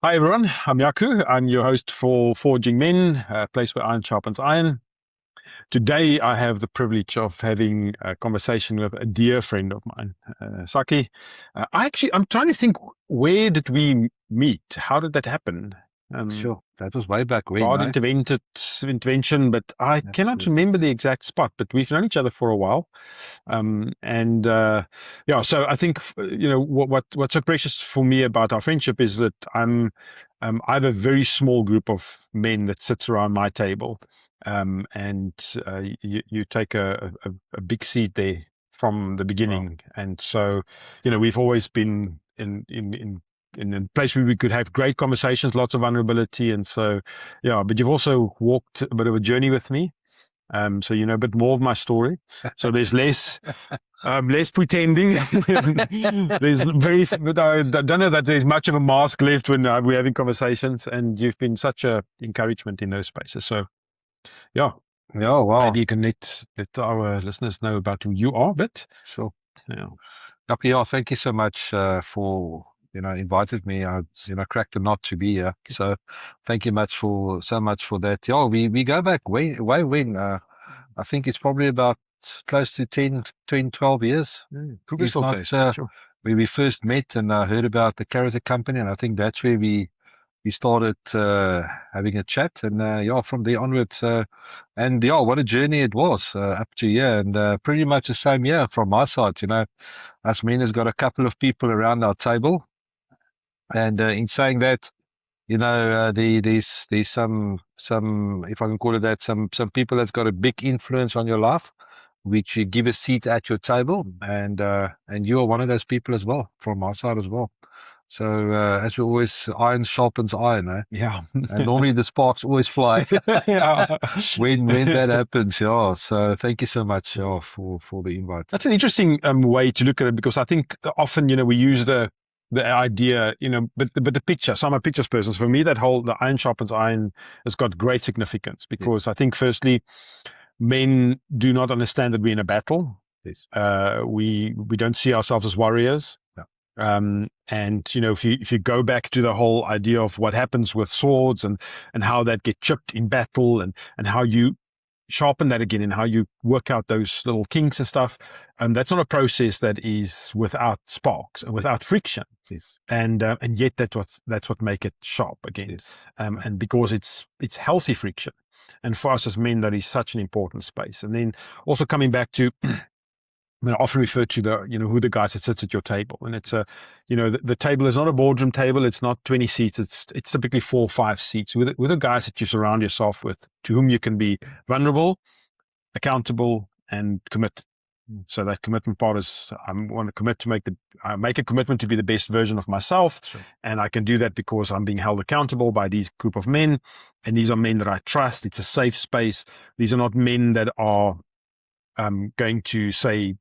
Hi everyone, I'm Jaco. I'm your host for Forging Men, a place where iron sharpens iron. Today I have the privilege of having a conversation with a dear friend of mine, Sakkie. I'm trying to think, where did we meet? How did that happen? Um, Sure. That was way back when, God no? intervention, but I cannot Absolutely. remember the exact spot. But we've known each other for a while, and yeah. So I think what's so precious for me about our friendship is that I have a very small group of men that sits around my table, and you take a big seat there from the Wow. beginning, and so we've always been in a place where we could have great conversations, lots of vulnerability. And so, yeah, but you've also walked a bit of a journey with me. So you know a bit more of my story. So there's less pretending. There's but I don't know that there's much of a mask left when we're having conversations. And you've been such a encouragement in those spaces. So yeah, Yeah, wow. maybe you can let our listeners know about who you are a bit. Sure. Yeah. Happy, yeah, thank you so much for invited me. I cracked the knot to be here. So thank you so much for that. Yeah, we go back way when. I think it's probably about close to 12 years, if Krugersdorp not days. Sure. where we first met and heard about the Character Company, and I think that's where we started having a chat, and yeah, from there onwards, and yeah, what a journey it was up to here, and pretty much the same year from my side. Us men has got a couple of people around our table, and in saying that, there's some, if I can call it that, some people that's got a big influence on your life, which you give a seat at your table, and you are one of those people as well from my side as well. So as we always, iron sharpens iron, eh? Yeah. And normally the sparks always fly Yeah. when that happens. Yeah. So thank you so much, yeah, for the invite. That's an interesting way to look at it, because I think often, we use the idea, but the picture. So I'm a pictures person. So for me, that whole the iron sharpens iron has got great significance, because Yes. I think firstly, men do not understand that we're in a battle. Yes. We don't see ourselves as warriors. Yeah. And if you go back to the whole idea of what happens with swords, and how that get chipped in battle, and how you sharpen that again, and how you work out those little kinks and stuff. And that's not a process that is without sparks and without friction. Yes. And yet that's what make it sharp again. Yes. And because it's healthy friction. And for us as men, that is such an important space. And then also coming back to, I often refer to who the guys that sits at your table. And it's the table is not a boardroom table. It's not 20 seats. It's typically 4 or 5 seats with the guys that you surround yourself with, to whom you can be vulnerable, accountable, and commit. So that commitment part is, I want to commit to make a commitment to be the best version of myself. Sure. And I can do that because I'm being held accountable by these group of men. And these are men that I trust. It's a safe space. These are not men that are going to say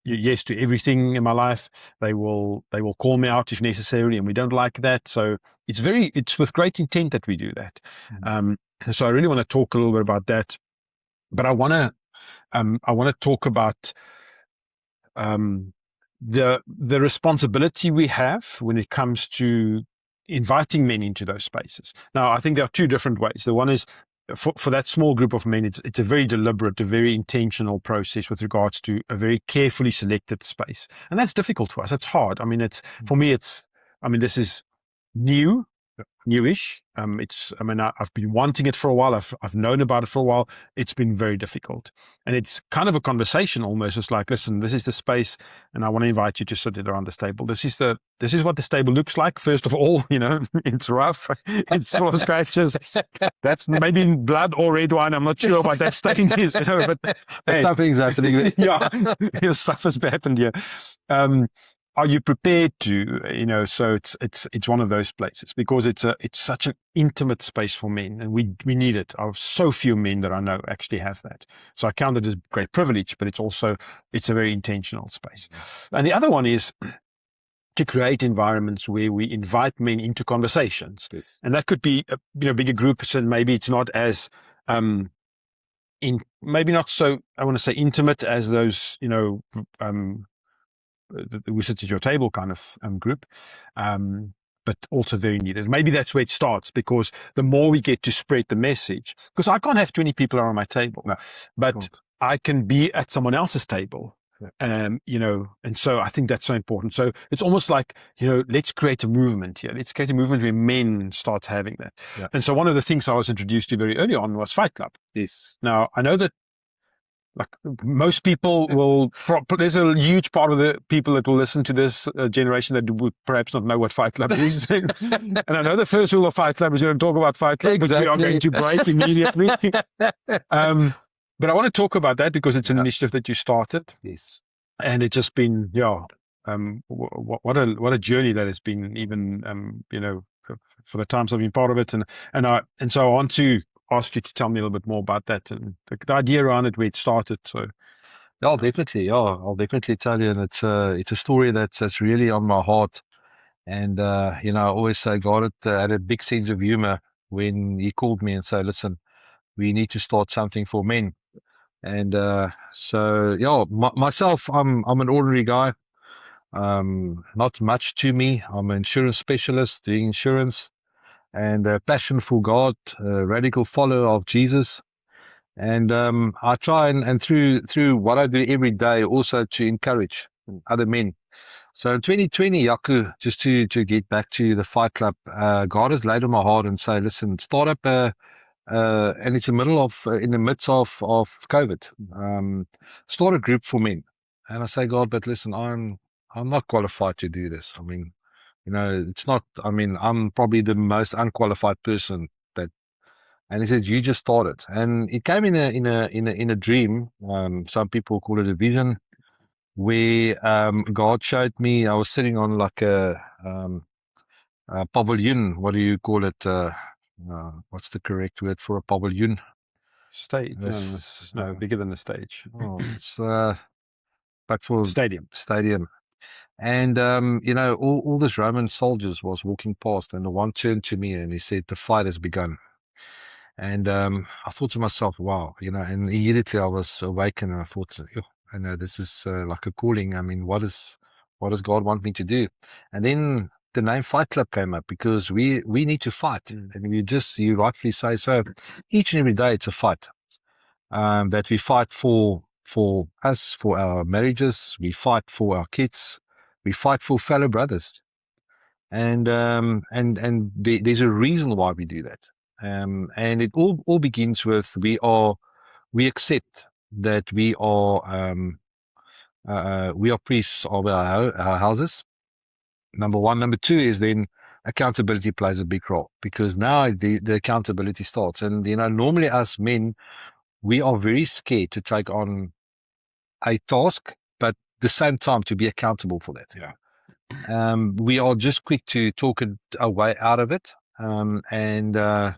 yes to everything in my life. They will call me out if necessary, and we don't like that. So it's with great intent that we do that. So I really want to talk a little bit about that, but I want to talk about the responsibility we have when it comes to inviting men into those spaces. Now, I think there are two different ways. The one is, for that small group of men, it's a very deliberate, a very intentional process with regards to a very carefully selected space. And that's difficult for us. It's hard. I mean, for me, this is new, newish. I've been wanting it for a while. I've known about it for a while. It's been very difficult, and it's kind of a conversation almost. It's like, listen, this is the space, and I want to invite you to sit around this table. This is what this table looks like. First of all, it's rough. It's full of scratches. That's maybe blood or red wine. I'm not sure what that stain is, but hey, Something's happening. yeah, your stuff has happened here. Are you prepared to, so it's one of those places, because it's such an intimate space for men, and we need it. Of so few men that I know actually have that. So I count it as great privilege, but it's a very intentional space. And the other one is to create environments where we invite men into conversations. Yes. And that could be bigger groups, and maybe it's not as maybe not so, I want to say, intimate as those who sit at your table kind of group. but also very needed. Maybe that's where it starts, because the more we get to spread the message, because I can't have 20 people around my table, No, but can't. I can be at someone else's table. You know, and so I think that's so important. So it's almost like, you know, let's create a movement here. Let's create a movement where men start having that. Yeah. And so one of the things I was introduced to very early on was Fight Club. Yes. Now, I know that like most people will, there's a huge part of the people that will listen to this generation that would perhaps not know what Fight Club is. And I know the first rule of Fight Club is going to talk about Fight Club, which we are going to break immediately. But I want to talk about that because it's an initiative that you started. Yes. And it's just been, what a journey that has been, even, you know, for the times I've been part of it. And so I want to ask you to tell me a little bit more about that and the idea around it, where it started. So, I'll definitely tell you, and it's a story that's really on my heart. And you know, I always say God had a big sense of humor when He called me and said, "Listen, we need to start something for men." And so myself, I'm an ordinary guy. Not much to me. I'm an insurance specialist doing insurance, and a passion for God, a radical follower of Jesus. And I try and through what I do every day also to encourage other men. So in 2020, Jaco, just to get back to the Fight Club, God has laid on my heart and say, listen, start up and it's in the midst of COVID. Start a group for men. And I say, God, but listen, I'm not qualified to do this. I mean, you know, it's not. I mean, I'm probably the most unqualified person that. And he said, you just start it. And it came in a dream. Some people call it a vision, where God showed me. I was sitting on like a pavilion. What do you call it? What's the correct word for a pavilion? stage, no, bigger than a stage. It's but for Stadium. And you know, all these Roman soldiers was walking past, and the one turned to me and he said, "The fight has begun." And I thought to myself, wow, you know, and immediately I was awakened and I thought, I know this is like a calling. I mean, what does God want me to do? And then the name Fight Club came up because we need to fight. And you rightfully say so. Each and every day it's a fight that we fight for us, for our marriages, we fight for our kids, we fight for fellow brothers. And there's a reason why we do that. And it all begins with we accept that we are priests of our houses. Number one. Number two is then accountability plays a big role, because now the accountability starts. And you know, normally us men, we are very scared to take on a task, but at the same time to be accountable for that. Yeah. We are just quick to talk a way out of it. And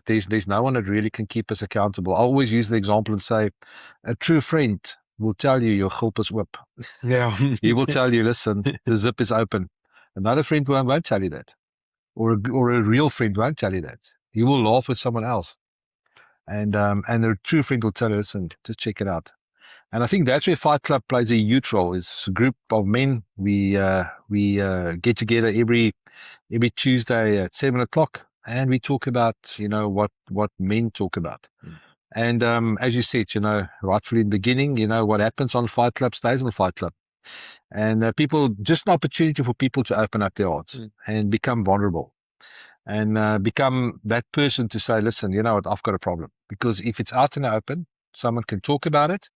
there's no one that really can keep us accountable. I always use the example and say, a true friend will tell you your gulp is whip. Yeah. He will tell you, listen, the zip is open. Another friend won't tell you that. Or a real friend won't tell you that. He will laugh with someone else. And the true friend will tell you, listen, just check it out. And I think that's where Fight Club plays a huge role. It's a group of men. We get together every Tuesday at 7:00, and we talk about, you know, what men talk about. And as you said, you know, rightfully in the beginning, you know, what happens on Fight Club stays on Fight Club. And people, just an opportunity for people to open up their hearts and become vulnerable. And become that person to say, listen, you know what, I've got a problem. Because if it's out in the open, someone can talk about it,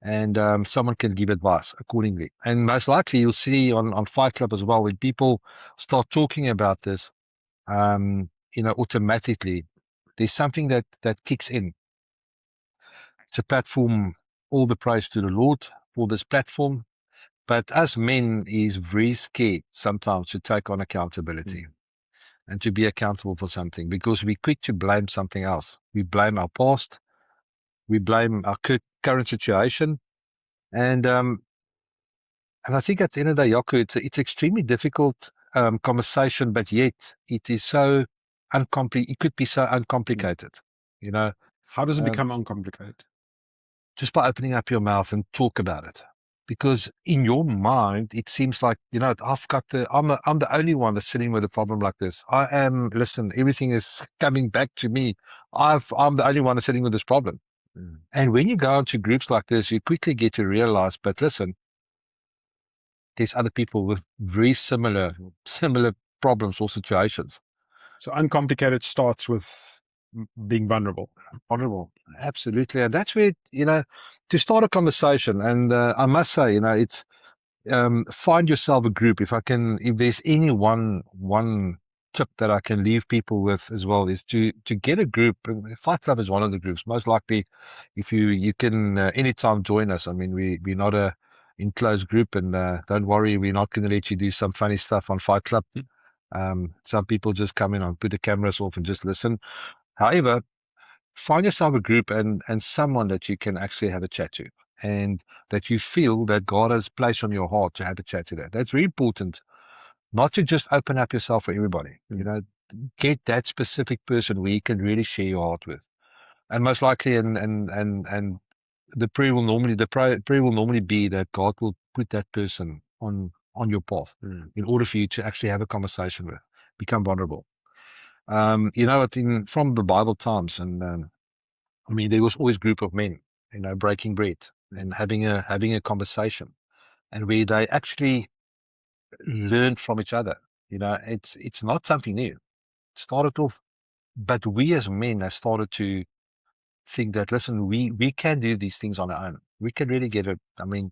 and someone can give advice accordingly. And most likely you'll see on Fight Club as well, when people start talking about this, you know, automatically there's something that kicks in. It's a platform, all the praise to the Lord for this platform. But as men, is very scared sometimes to take on accountability and to be accountable for something, because we're quick to blame something else. We blame our past, we blame our current situation. And I think at the end of the day, Jaco, it's extremely difficult conversation, but yet it is so it could be so uncomplicated, you know. How does it become uncomplicated? Just by opening up your mouth and talk about it. Because in your mind, it seems like, I'm the only one that's sitting with a problem like this. Listen, everything is coming back to me. I'm the only one that's sitting with this problem. And when you go into groups like this, you quickly get to realize, but listen, there's other people with very similar problems or situations. So uncomplicated starts with being vulnerable. Vulnerable, absolutely. And that's where, to start a conversation. And I must say, it's find yourself a group. If there's any one tip that I can leave people with as well, is to get a group. Fight Club is one of the groups. Most likely, if you can anytime join us. I mean, we're not a enclosed group, and don't worry, we're not going to let you do some funny stuff on Fight Club. Some people just come in and put the cameras off and just listen. However, find yourself a group and someone that you can actually have a chat to, and that you feel that God has placed on your heart to have a chat to that. That's very important. Not to just open up yourself for everybody. Get that specific person where you can really share your heart with. And most likely, and the prayer will normally be that God will put that person on your path in order for you to actually have a conversation with, become vulnerable. From the Bible times, and I mean, there was always a group of men, breaking bread and having a conversation, and where they actually learned from each other. It's not something new. It started off, but we as men have started to think that, listen, we can do these things on our own. We can really get it. I mean,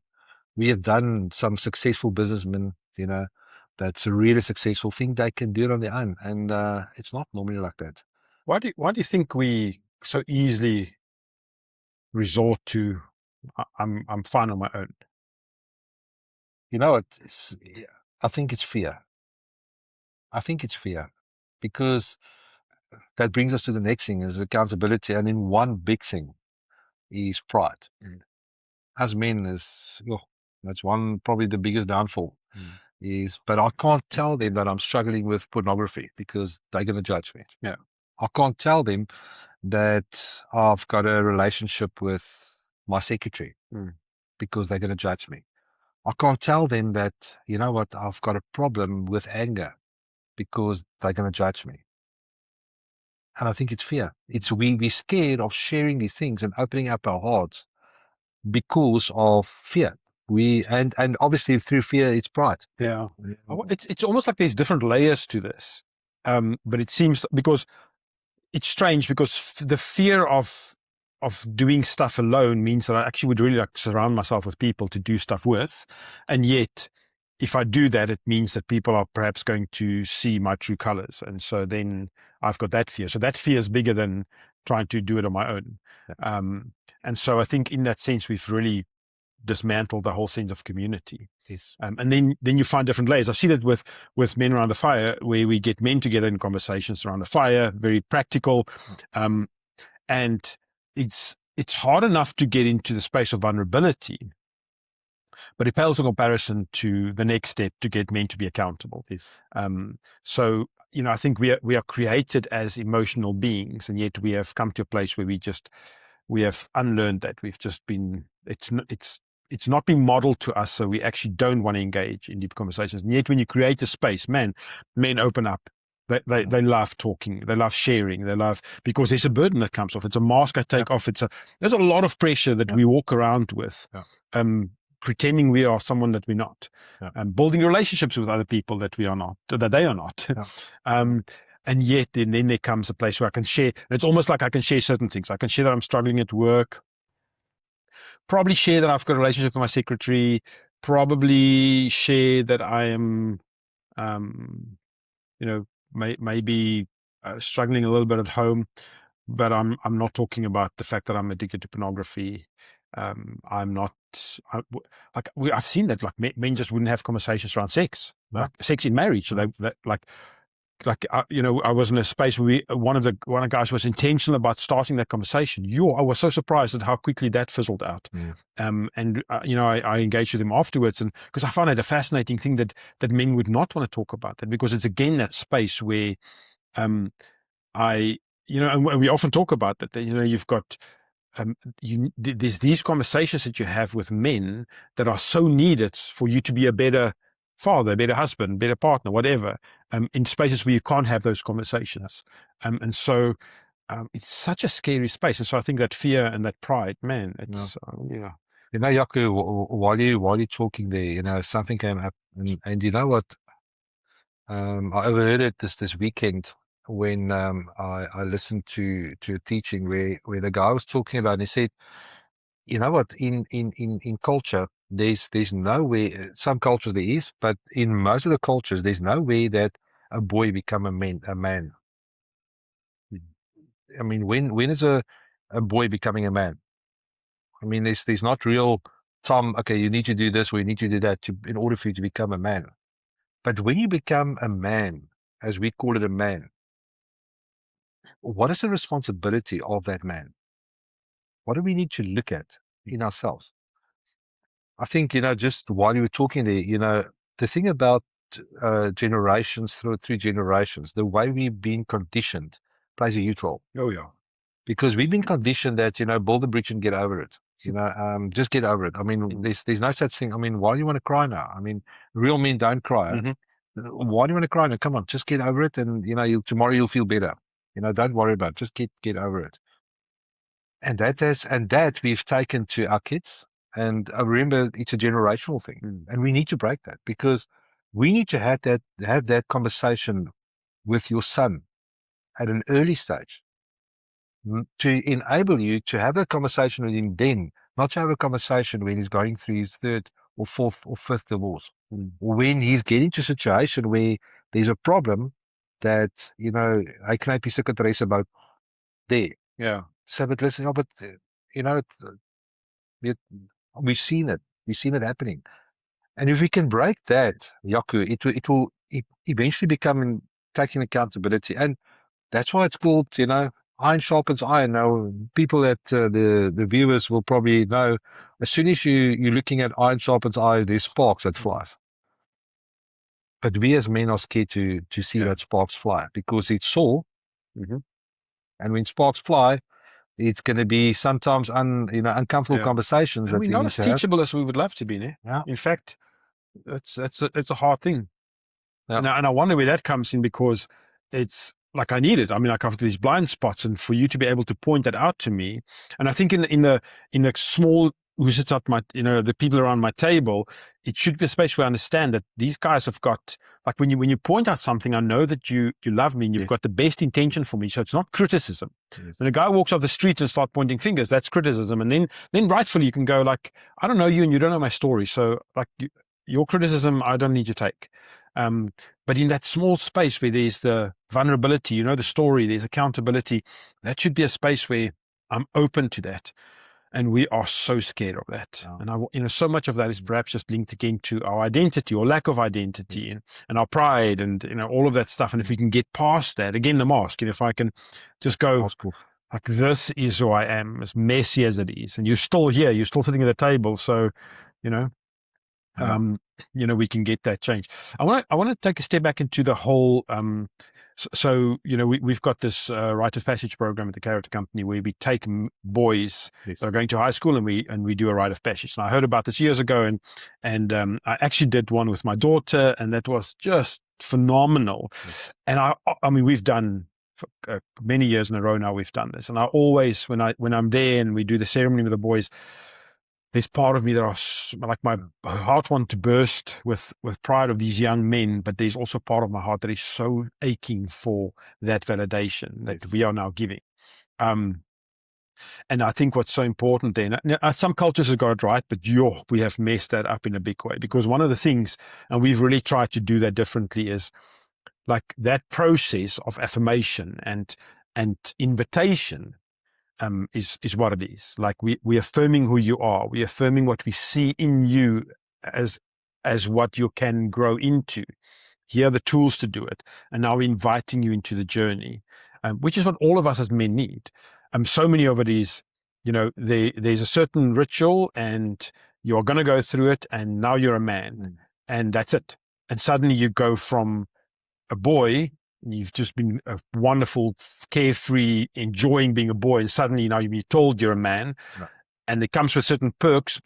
we have done some successful businessmen, that's a really successful thing. They can do it on their own, and it's not normally like that. Why do you think we so easily resort to I'm fine on my own? I think it's fear. I think it's fear, because that brings us to the next thing, is accountability. And in one big thing is pride. As men, that's probably the biggest downfall. But I can't tell them that I'm struggling with pornography because they're going to judge me. Yeah. I can't tell them that I've got a relationship with my secretary because they're going to judge me. I can't tell them that, I've got a problem with anger because they're going to judge me. And I think it's fear. It's we're scared of sharing these things and opening up our hearts because of fear. And obviously through fear, it's pride. Yeah. It's almost like there's different layers to this. But it seems, because it's strange, because the fear of doing stuff alone means that I actually would really like to surround myself with people to do stuff with. And yet, if I do that, it means that people are perhaps going to see my true colors. And so then I've got that fear. So that fear is bigger than trying to do it on my own. Yeah. And so I think in that sense, we've really dismantled the whole sense of community. Yes. And then you find different layers. I see that with Men Around the Fire, where we get men together in conversations around the fire, very practical. And it's hard enough to get into the space of vulnerability, but it pales in comparison to the next step to get men to be accountable. Yes. So, I think we are created as emotional beings, and yet we have come to a place where we have unlearned that. We've just been, it's not been modeled to us, so we actually don't want to engage in deep conversations. And yet when you create a space, men open up. They love talking, they love sharing, because there's a burden that comes off. It's a mask I take off. There's a lot of pressure that we walk around with, pretending we are someone that we're not, building relationships with other people that we are not, that they are not. And yet then there comes a place where I can share. It's almost like I can share certain things. I can share that I'm struggling at work, probably share that I've got a relationship with my secretary, probably share that I am, maybe struggling a little bit at home, but I'm not talking about the fact that I'm addicted to pornography. I'm not, I've seen that, like, men just wouldn't have conversations around sex, like sex in marriage. So I was in a space where one of the guys was intentional about starting that conversation. I was so surprised at how quickly that fizzled out. I engaged with him afterwards, and because I found it a fascinating thing that men would not want to talk about that, because it's again that space where and we often talk about that, you've got there's these conversations that you have with men that are so needed for you to be a better father, better husband, better partner, whatever, in spaces where you can't have those conversations. And so it's such a scary space. And so I think that fear and that pride, man, it's, yeah. You know, Jaco, while you're talking there, you know, something came up, and you know what? I overheard it this weekend when I listened to a teaching where the guy was talking about, and he said, you know what, in culture, there's no way, some cultures there is, but in most of the cultures, there's no way that a boy become a man. I mean, when is a boy becoming a man? I mean, there's not real Tom, okay, you need to do this or you need to do that in order for you to become a man. But when you become a man, as we call it a man, what is the responsibility of that man? What do we need to look at in ourselves? I think, you know, just while you were talking there, you know, the thing about generations through generations, the way we've been conditioned plays a huge role. Oh, yeah. Because we've been conditioned that, you know, build the bridge and get over it. You know, just get over it. I mean, there's no such thing. I mean, why do you want to cry now? I mean, real men don't cry. Why do you want to cry now? Come on, just get over it, and you know, tomorrow you'll feel better. You know, don't worry about it. Just get over it. And that we've taken to our kids. And I remember it's a generational thing, and we need to break that, because we need to have that conversation with your son at an early stage, to enable you to have a conversation with him then, not to have a conversation when he's going through his third or fourth or fifth divorce, or when he's getting to a situation where there's a problem that, you know, hy knyp die sekretaris about there. Yeah. So, but listen, but you know, we've seen it happening. And if we can break that, Jaco, it will eventually become taking accountability. And that's why it's called, you know, iron sharpens iron. Now, people that the viewers will probably know, as soon as you're looking at iron sharpens iron, there's sparks that flies. But we as men are scared to see that sparks fly, because it's sore. And when sparks fly, it's going to be sometimes uncomfortable conversations. And that we're we not need as to have. teachable as we would love to be, né? Yeah. In fact, it's a hard thing. Yeah. And I wonder where that comes in, because it's like I need it. I mean, I cover these blind spots, and for you to be able to point that out to me, and I think in the small who sits at my, you know, the people around my table, it should be a space where I understand that these guys have got, like when you point out something, I know that you love me and you've got the best intention for me. So it's not criticism. When a guy walks off the street and starts pointing fingers, that's criticism. And then rightfully you can go like, I don't know you and you don't know my story. So like your criticism, I don't need to take. But in that small space where there's the vulnerability, you know, the story, there's accountability, that should be a space where I'm open to that. And we are so scared of that. And so much of that is perhaps just linked again to our identity or lack of identity, and our pride, and, you know, all of that stuff. And if we can get past that, again, the mask, and if I can just go like, this is who I am, as messy as it is, and you're still here, you're still sitting at the table. So, you know, we can get that change. I want to take a step back into the whole, so you know, we've got this rite of passage program at the Character Company where we take boys that are going to high school, and we do a rite of passage. And I heard about this years ago, and I actually did one with my daughter, and that was just phenomenal. And I mean, we've done for many years in a row now. We've done this, and I always, when I'm there and we do the ceremony with the boys, there's part of me that are like, my heart wants to burst with pride of these young men, but there's also part of my heart that is so aching for that validation that we are now giving. And I think what's so important then, some cultures have got it right, but we have messed that up in a big way, because one of the things, and we've really tried to do that differently, is like that process of affirmation and invitation. Is what it is. Like we're affirming who you are. We're affirming what we see in you as what you can grow into. Here are the tools to do it. And now we're inviting you into the journey, which is what all of us as men need. So many of it is, you know, there's a certain ritual and you're going to go through it, and now you're a man, and that's it. And suddenly you go from a boy you've just been a wonderful, carefree, enjoying being a boy, and suddenly now you're told you're a man, No. and it comes with certain perks,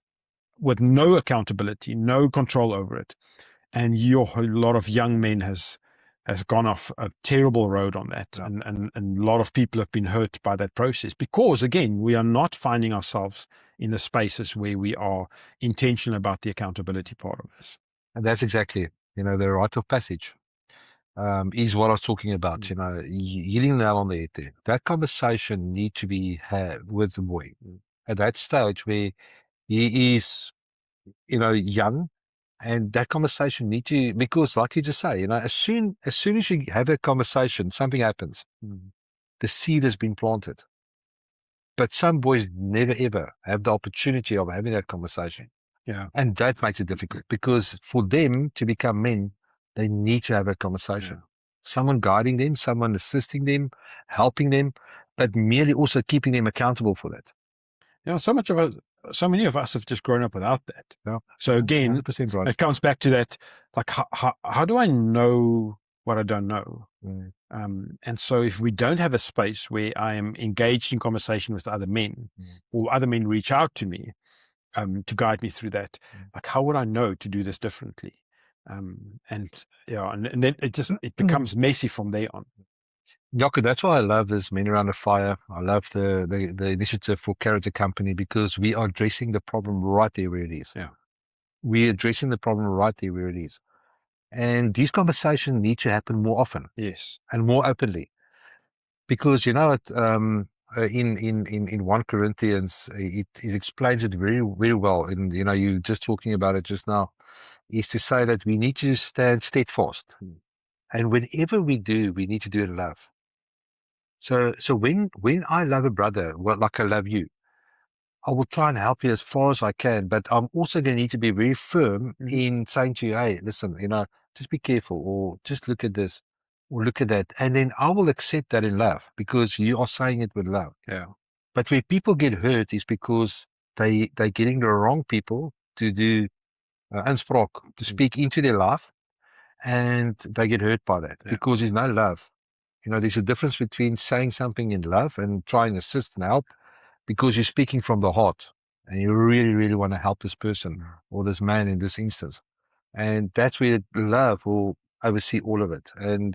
with no accountability, no control over it, and a lot of young men has gone off a terrible road on that, Yeah. and a lot of people have been hurt by that process, because again, we are not finding ourselves in the spaces where we are intentional about the accountability part of this. And that's exactly, the rite of passage. Is what I was talking about, hitting the nail on the head there. That conversation need to be had with the boy at that stage where he is, young, and that conversation need to, because like you just say, as soon as you have that conversation, something happens. The seed has been planted. But some boys never ever have the opportunity of having that conversation. Yeah. And that makes it difficult, because for them to become men, they need to have a conversation. Yeah. Someone guiding them, someone assisting them, helping them, but merely also keeping them accountable for that. So many of us have just grown up without that. Yeah. So again, 100% right. it comes back to that, like, how do I know what I don't know? And so if we don't have a space where I am engaged in conversation with other men, or other men reach out to me to guide me through that, like, how would I know to do this differently? And then it becomes messy from there on. Jaco, that's why I love this Men Around the Fire. I love the initiative for Character Company, because we are addressing the problem right there where it is. Yeah. We're addressing the problem right there where it is. And these conversations need to happen more often. Yes. And more openly. Because in 1 Corinthians, it explains it very, very well. And, you just talking about it just now, is to say that we need to stand steadfast. And whenever we do, we need to do it in love. So when I love a brother, like I love you, I will try and help you as far as I can, but I'm also going to need to be very firm in saying to you, hey, listen, just be careful, or just look at this, or look at that. And then I will accept that in love, because you are saying it with love. Yeah. But where people get hurt is because they're getting the wrong people to do inspraak, to speak into their life, and they get hurt by that because there's no love. There's a difference between saying something in love and trying to assist and help, because you're speaking from the heart and you really, really want to help this person or this man in this instance. And that's where love will oversee all of it. And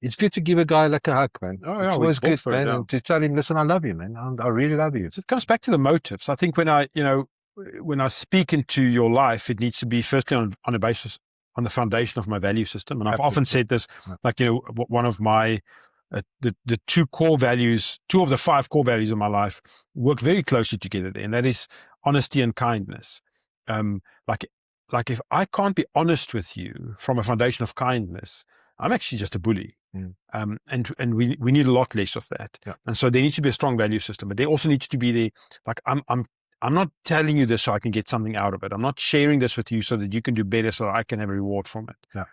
it's good to give a guy like a hug, man. Oh, yeah, it's we always talk good, for it, man. yeah. And to tell him, listen, I love you, man. I really love you. So it comes back to the motives. I think when I speak into your life, it needs to be firstly on a basis, on the foundation of my value system. And I've often said this, like, one of my, the 2 core values, 2 of the 5 core values of my life work very closely together there. And that is honesty and kindness. Like if I can't be honest with you from a foundation of kindness, I'm actually just a bully. And we need a lot less of that. Yeah. And so there needs to be a strong value system, but there also needs to be like, I'm not telling you this so I can get something out of it. I'm not sharing this with you so that you can do better, so I can have a reward from it. Yeah.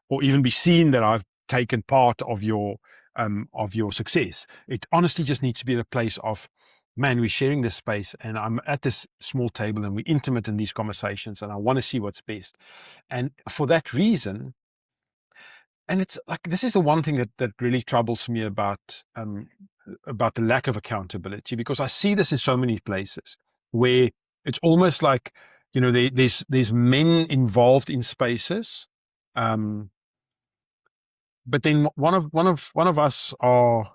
Or even be seen that I've taken part of your success. It honestly just needs to be a place of, man, we're sharing this space, and I'm at this small table, and we're intimate in these conversations, and I want to see what's best. And for that reason, and it's like, this is the one thing that really troubles me about the lack of accountability, because I see this in so many places where it's almost like, there's men involved in spaces, but then one of us are,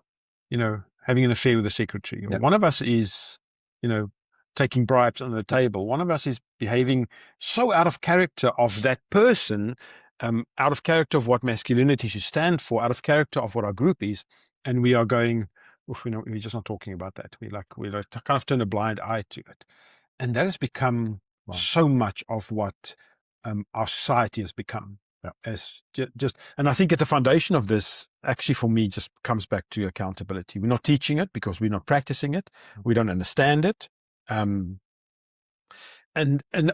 having an affair with the secretary. Yeah. One of us is, taking bribes on the table. One of us is behaving so out of character of that person, out of character of what masculinity should stand for, out of character of what our group is, and we are going, we're just not talking about that. We kind of turn a blind eye to it, and that has become so much of what our society has become. As just, and I think at the foundation of this, actually, for me, just comes back to accountability. We're not teaching it because we're not practicing it. We don't understand it, and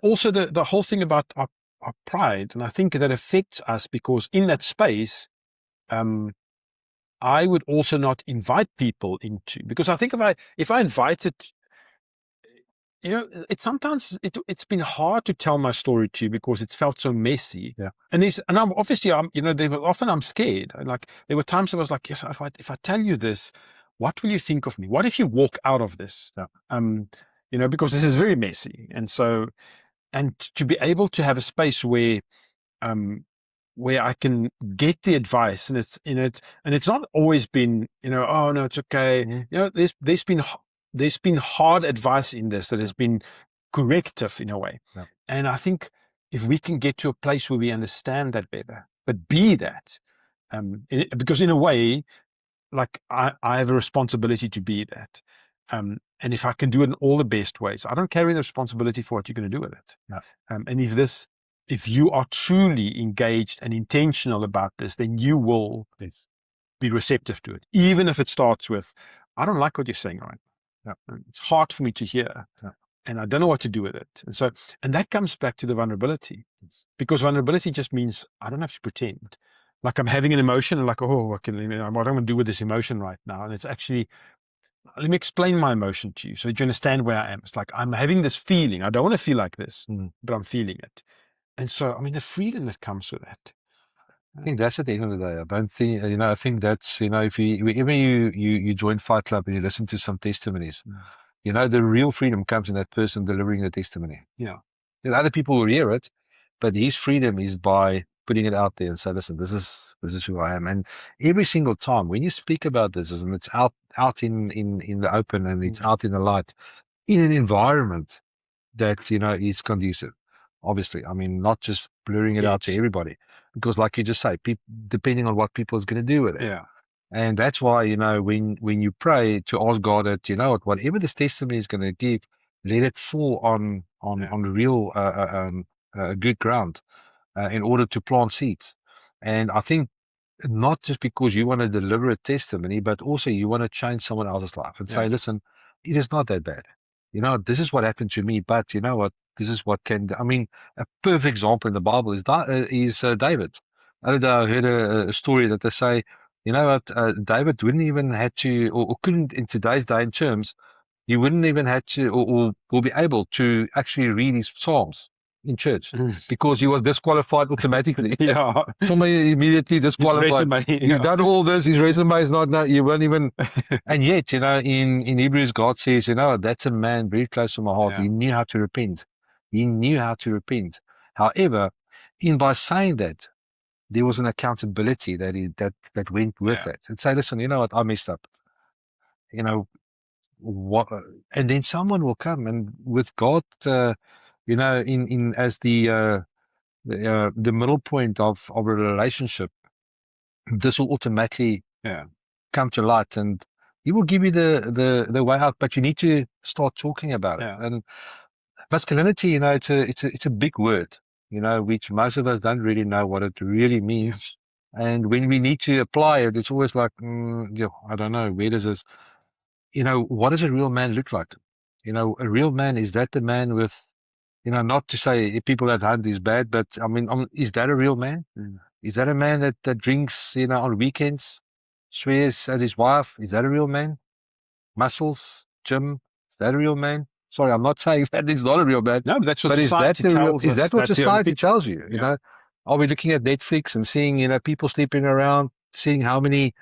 also the whole thing about our pride. And I think that affects us because in that space, I would also not invite people into, because I think if I invited it's sometimes it's been hard to tell my story to you because it's felt so messy. Yeah. And I'm obviously, I'm scared. Like there were times I was like, yes, if I tell you this, what will you think of me? What if you walk out of this? Yeah. Because this is very messy. And so, and to be able to have a space where I can get the advice, and it's not always been, oh no, it's okay. There's been hard advice in this that has been corrective in a way. Yeah. And I think if we can get to a place where we understand that better, but be that, because in a way, like I have a responsibility to be that. And if I can do it in all the best ways, I don't carry the responsibility for what you're going to do with it. Yeah. And if you are truly engaged and intentional about this, then you will be receptive to it, even if it starts with, I don't like what you're saying right now. Yeah. It's hard for me to hear. Yeah. And I don't know what to do with it. And that comes back to the vulnerability, because vulnerability just means I don't have to pretend. Like I'm having an emotion and like, oh, what am I going to do with this emotion right now? And it's actually, let me explain my emotion to you so that you understand where I am. It's like, I'm having this feeling. I don't want to feel like this, but I'm feeling it. And so, the freedom that comes with that. I think that's at the end of the day. I don't think, I think that's, if you join Fight Club and you listen to some testimonies, the real freedom comes in that person delivering the testimony. Yeah. Other people will hear it, but his freedom is by putting it out there and say, listen, this is who I am. And every single time when you speak about this, and it's out in the open, and it's out in the light, in an environment that, is conducive. Obviously, not just blurring it out to everybody, because like you just say, depending on what people is going to do with it. Yeah. And that's why, when you pray to ask God that, whatever this testimony is going to give, let it fall on real good ground in order to plant seeds. And I think not just because you want to deliver a testimony, but also you want to change someone else's life and say, listen, it is not that bad. This is what happened to me, but you know what? This is what can. A perfect example in the Bible is David. I heard a story that they say, David wouldn't even had to, or couldn't in today's day and terms, he wouldn't even had to, or will be able to actually read his Psalms in church because he was disqualified automatically. Yeah. Somebody immediately disqualified. He's done all this. His resume is not, you won't even. And yet, in Hebrews, God says, that's a man very close to my heart. Yeah. He knew how to repent. He knew how to repent. However, by saying that, there was an accountability that went with it. And say, listen, you know what? I messed up. What? And then someone will come, and with God, in as the middle point of a relationship, this will automatically come to light, and He will give you the way out. But you need to start talking about it. And masculinity, it's a big word, which most of us don't really know what it really means. And when we need to apply it, it's always like, I don't know, where does this, what does a real man look like? A real man, is that the man with, not to say people that hunt is bad, but is that a real man? Is that a man that drinks, on weekends, swears at his wife? Is that a real man? Muscles, gym, is that a real man? Sorry, I'm not saying that he's not a real man. No, but that's what society tells us. Is that what society tells you? Are we looking at Netflix and seeing, people sleeping around, seeing how many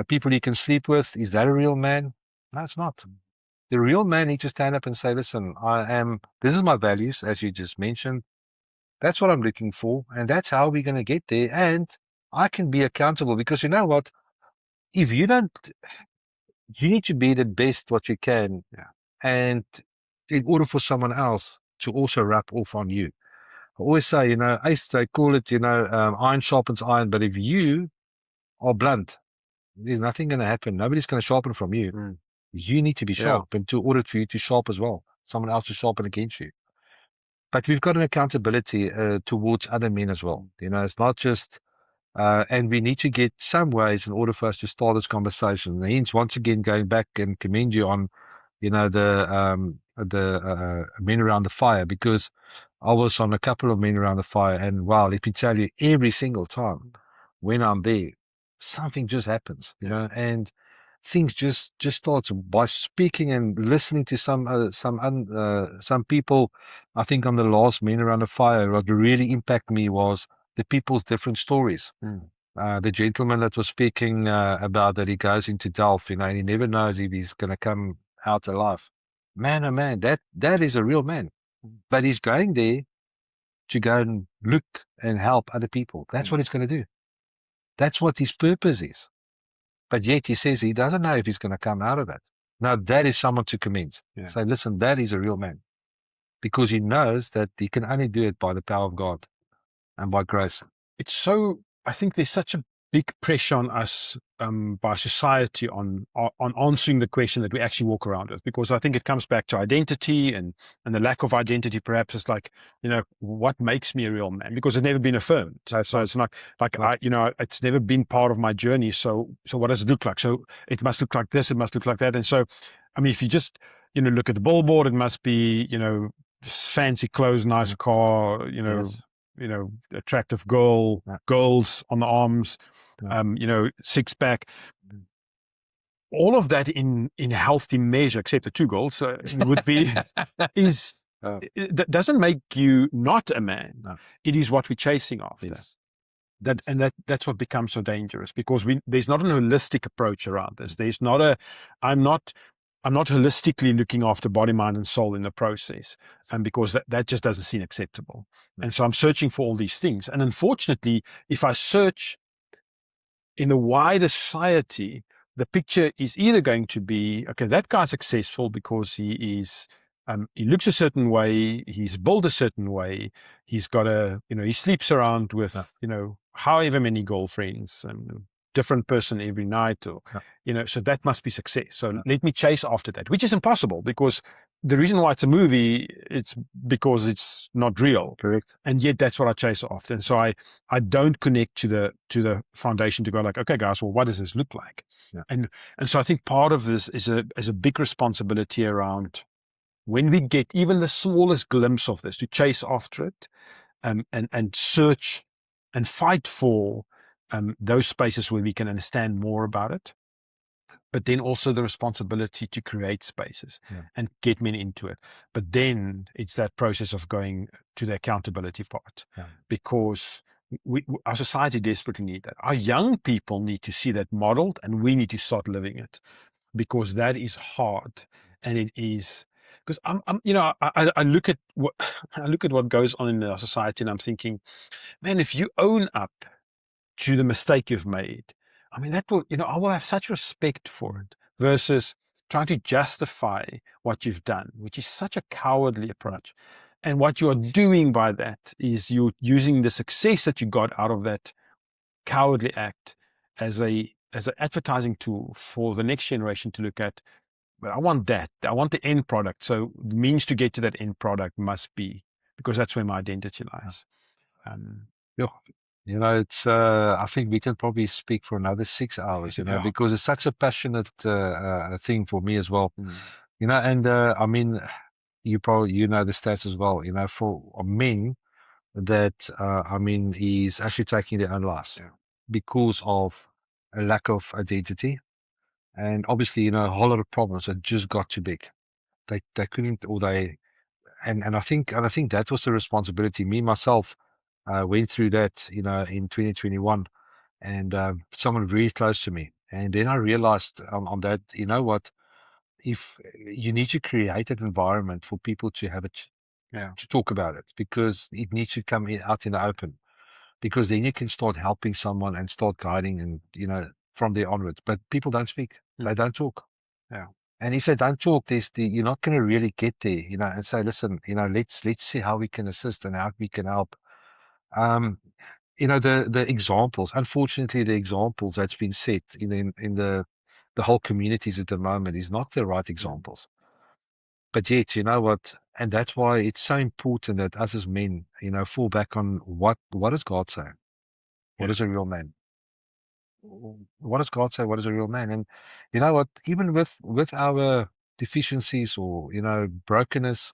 people you can sleep with? Is that a real man? No, it's not. The real man needs to stand up and say, listen, this is my values, as you just mentioned. That's what I'm looking for. And that's how we're going to get there. And I can be accountable, because you know what? If you don't, you need to be the best what you can. And in order for someone else to also rub off on you. I always say, they call it, iron sharpens iron. But if you are blunt, there's nothing going to happen. Nobody's going to sharpen from you. You need to be sharp, and in order for you to sharp as well, someone else to sharpen against you. But we've got an accountability towards other men as well. It's not just, and we need to get some ways in order for us to start this conversation. And hence, once again, going back and commend you on, the men around the fire, because I was on a couple of men around the fire, and wow, let me tell you, every single time when I'm there, something just happens, and things just starts by speaking and listening to some people. I think on the last Men Around the Fire, what really impacted me was the people's different stories. The gentleman that was speaking about that he goes into Delft, and he never knows if he's going to come out alive. Man, oh man, that is a real man. But he's going there to go and look and help other people. That's what he's going to do. That's what his purpose is. But yet he says he doesn't know if he's going to come out of it. Now, that is someone to commend. Say, listen, that is a real man. Because he knows that he can only do it by the power of God and by grace. It's so, I think there's such a big pressure on us by society on answering the question that we actually walk around with, because I think it comes back to identity and the lack of identity. Perhaps it's like, what makes me a real man, because it's never been affirmed. So it's not like it's never been part of my journey. So what does it look like? So it must look like this, it must look like that. And so, I mean, if you just look at the billboard, it must be fancy clothes, nice car, attractive girls on the arms, six pack, all of that in healthy measure, except the two girls, would be, that doesn't make you not a man. No. It is what we're chasing after. Yes. That's what becomes so dangerous, because there's not an holistic approach around this. There's not I'm not holistically looking after body, mind, and soul in the process, and because that just doesn't seem acceptable. And so I'm searching for all these things. And unfortunately, if I search in the wider society, the picture is either going to be, okay, that guy's successful because he looks a certain way, he's built a certain way, he's got he sleeps around with, however many girlfriends, and different person every night, or so that must be success. So let me chase after that, which is impossible, because the reason why it's a movie, it's because it's not real. Correct. And yet that's what I chase after. And so I don't connect to the foundation to go like, okay guys, well, what does this look like? And so I think part of this is a big responsibility around, when we get even the smallest glimpse of this, to chase after it, and search and fight for those spaces where we can understand more about it, but then also the responsibility to create spaces and get men into it. But then it's that process of going to the accountability part, because our society desperately needs that. Our young people need to see that modeled, and we need to start living it, because that is hard. And it is, because I look at what goes on in our society, and I'm thinking, man, if you own up to the mistake you've made, I mean, that will, I will have such respect for it, versus trying to justify what you've done, which is such a cowardly approach. And what you're doing by that is you're using the success that you got out of that cowardly act as an advertising tool for the next generation to look at. But I want that. I want the end product. So the means to get to that end product must be, because that's where my identity lies. It's, I think we can probably speak for another 6 hours, because it's such a passionate thing for me as well. And I mean, you know the stats as well, for men that, is actually taking their own lives because of a lack of identity. And obviously, a whole lot of problems that just got too big. They couldn't, or and I think that was the responsibility. Me, myself, went through that, in 2021, and someone very close to me. And then I realized on that, what, if you need to create an environment for people to have it, to talk about it, because it needs to come out in the open, because then you can start helping someone and start guiding, and, from there onwards. But people don't speak. They don't talk. And if they don't talk, you're not going to really get there, and say, listen, let's see how we can assist and how we can help. The examples, unfortunately, the examples that's been set in the whole communities at the moment is not the right examples. But yet, what, and that's why it's so important that us as men, fall back on what does God say? What is a real man? What does God say? What is a real man? And you know what, even with our deficiencies, or, brokenness,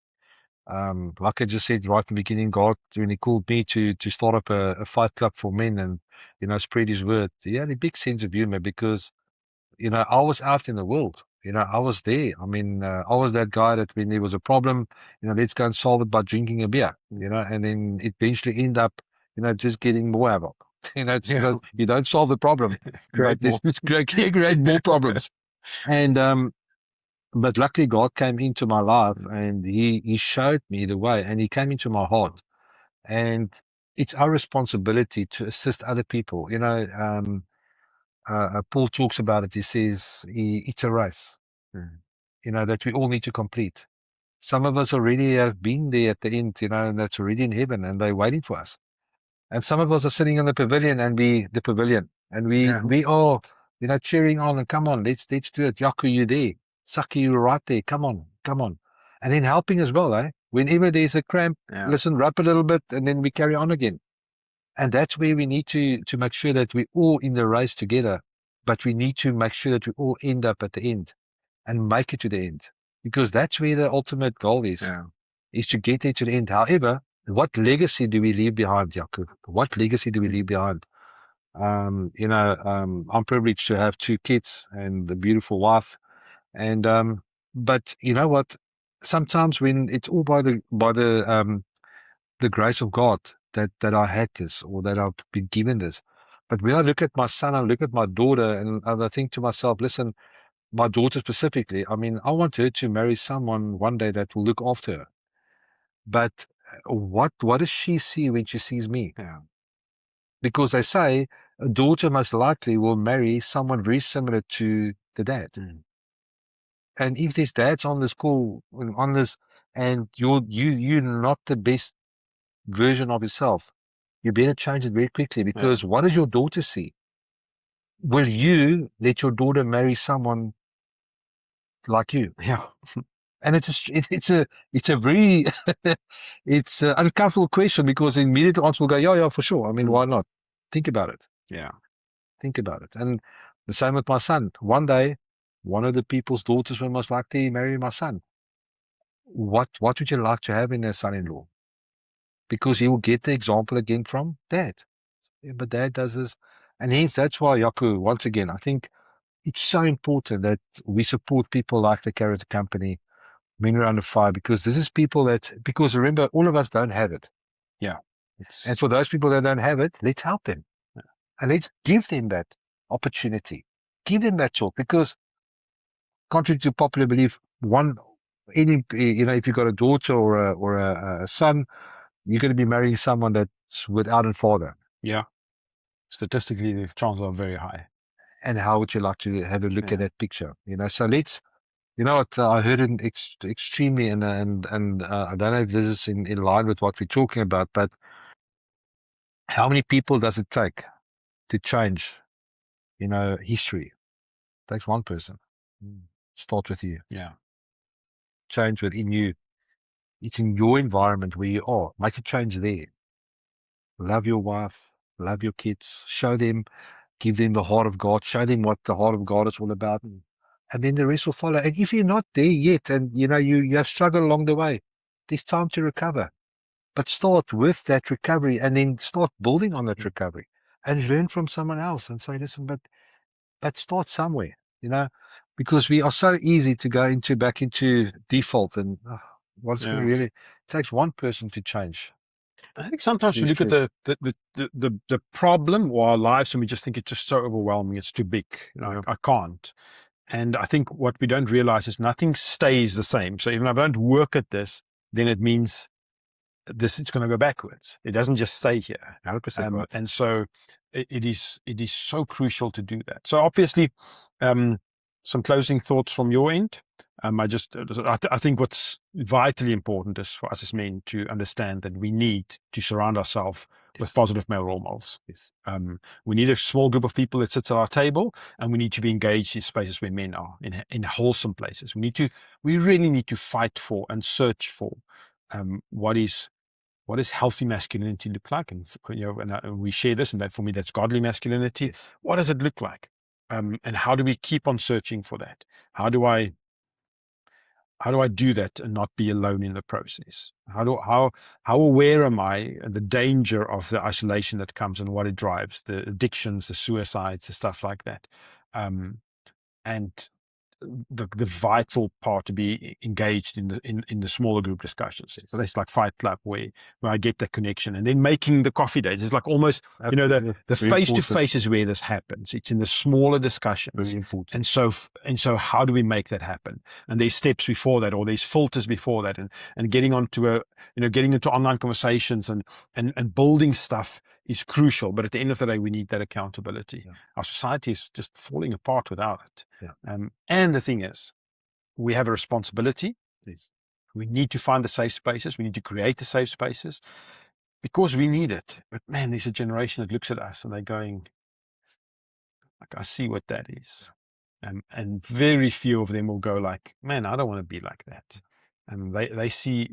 like I just said right in the beginning, God, when he called me to start up a fight club for men and, spread his word, he had a big sense of humor, because I was out in the world. I was there. I mean, I was that guy that when there was a problem, let's go and solve it by drinking a beer, and then eventually end up, just getting more havoc. Yeah. You don't solve the problem, Create more. create more problems. And but luckily God came into my life and he showed me the way, and he came into my heart. And it's our responsibility to assist other people. Paul talks about it. He says it's a race, Mm. that we all need to complete. Some of us already have been there at the end, and that's already in heaven, and they're waiting for us. And some of us are sitting in the pavilion, and we Yeah. we are, cheering on and come on, let's do it. Jaco, you there? Sakkie, you right there? Come on, come on, and then helping as well, eh? Whenever there's a cramp, Yeah. listen, rub a little bit, and then we carry on again. And that's where we need to make sure that we're all in the race together, but we need to make sure that we all end up at the end and make it to the end, because that's where the ultimate goal Yeah. is to get there to the end. However, what legacy do we leave behind, Jaco? What legacy do we leave behind? I'm privileged to have 2 kids and a beautiful wife. And but you know what? Sometimes when it's all by the grace of God that I had this, or that I've been given this. But when I look at my son, I look at my daughter, and I think to myself, listen, my daughter specifically, I mean, I want her to marry someone one day that will look after her. But what does she see when she sees me? Yeah. Because they say a daughter most likely will marry someone very similar to the dad. Mm. And if this dad's on this call, on this, and you're not the best version of yourself, you better change it very quickly, because what does your daughter see? Will you let your daughter marry someone like you? Yeah. And it's a very it's an uncomfortable question, because the immediate answer will go, yeah, for sure. I mean, why not? Think about it. Yeah. Think about it. And the same with my son. One day, one of the people's daughters will most likely marry my son. What would you like to have in a son-in-law? Because he will get the example again from dad. Yeah, but dad does this. And hence, that's why, Jaco, once again, I think it's so important that we support people like the Character Company, Men Around the Fire, because this is people because remember, all of us don't have it. Yeah. And for those people that don't have it, let's help them. And let's give them that opportunity. Give them that talk, because contrary to popular belief, if you've got a daughter or a son, you're going to be marrying someone that's without a father. Yeah. Statistically, the chances are very high. And how would you like to have a look at that picture? So let's, what I heard it extremely, and I don't know if this is in line with what we're talking about, but how many people does it take to change, history? It takes one person. Start with you. Yeah. Change within you. It's in your environment where you are. Make a change there. Love your wife, love your kids, show them, give them the heart of God, show them what the heart of God is all about. And then the rest will follow. And if you're not there yet, and you have struggled along the way, there's time to recover. But start with that recovery, and then start building on that recovery, and learn from someone else, and say, listen, but start somewhere, because we are so easy to go back into default, and what's going to really, it takes one person to change. I think sometimes we look at the problem or our lives, and we just think it's just so overwhelming. It's too big. I can't. And I think what we don't realize is nothing stays the same. So even if I don't work at this, then it means it's going to go backwards. It doesn't just stay here. 100% right. And so it is so crucial to do that. So obviously, some closing thoughts from your end. I think what's vitally important is for us as men to understand that we need to surround ourselves with positive male role models. Yes. We need a small group of people that sits at our table, and we need to be engaged in spaces where men are, in wholesome places. We really need to fight for and search for what is healthy masculinity look like, and we share this, and that for me, that's godly masculinity. Yes. What does it look like? And how do we keep on searching for that? How do I do that and not be alone in the process? How aware am I of the danger of the isolation that comes and what it drives, the addictions, the suicides, the stuff like that? and the vital part to be engaged in the smaller group discussions. So that's like Fight Club where I get that connection, and then making the coffee dates. It's like almost, the face to face is where this happens. It's in the smaller discussions. Very important. And so how do we make that happen? And there's steps before that, or there's filters before that, and getting onto getting into online conversations and building stuff is crucial. But at the end of the day, we need that accountability. Yeah. Our society is just falling apart without it. Yeah. And the thing is, we have a responsibility. Yes. We need to find the safe spaces. We need to create the safe spaces because we need it. But man, there's a generation that looks at us and they're going, like, I see what that is. And very few of them will go like, man, I don't want to be like that. And they see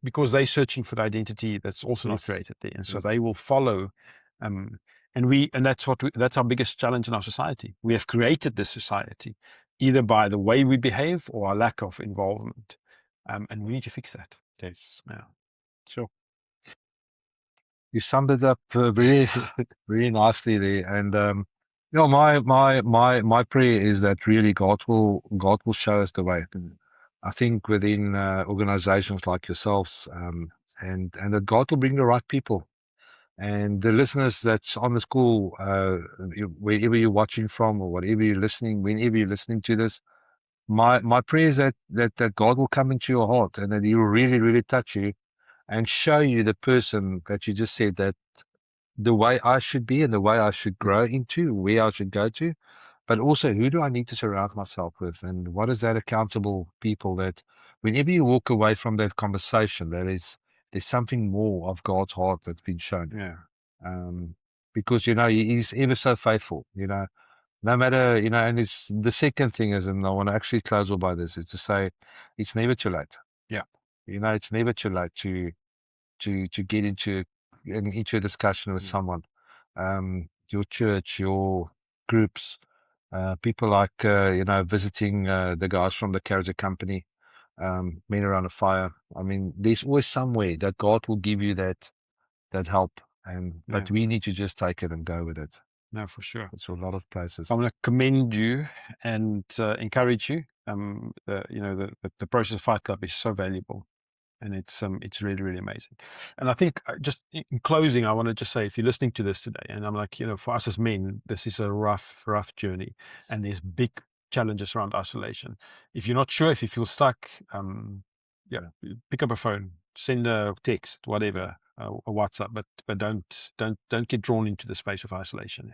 because they're searching for the identity that's also not created there. And so they will follow. And that's our biggest challenge in our society. We have created this society either by the way we behave or our lack of involvement. And we need to fix that. Yes. Yeah. Sure. You summed it up very, very nicely there. And my prayer is that really God will show us the way. I think within organizations like yourselves, and that God will bring the right people. And the listeners that's on the school, wherever you're watching from or whatever you're listening, whenever you're listening to this, my prayer is that God will come into your heart and that He will really, really touch you and show you the person that you just said, that the way I should be and the way I should grow into, where I should go to, but also who do I need to surround myself with, and what is that accountable people that whenever you walk away from that conversation, there's something more of God's heart that's been shown. Yeah. Because He's ever so faithful. No matter, and it's the second thing is, and I want to actually close all by this, is to say it's never too late. Yeah. It's never too late to get into a discussion with someone. Your church, your groups, people like visiting the guys from the Character Company, Men Around a Fire. I mean, there's always somewhere that God will give you that help, but we need to just take it and go with it. No, for sure. It's a lot of places. I want to commend you and encourage you. The process of Fight Club is so valuable, and it's really, really amazing. And I think just in closing, I want to just say, if you're listening to this today, and I'm like, for us as men, this is a rough journey, and there's big challenges around isolation. If you're not sure, if you feel stuck, pick up a phone, send a text, whatever, a WhatsApp, but don't get drawn into the space of isolation.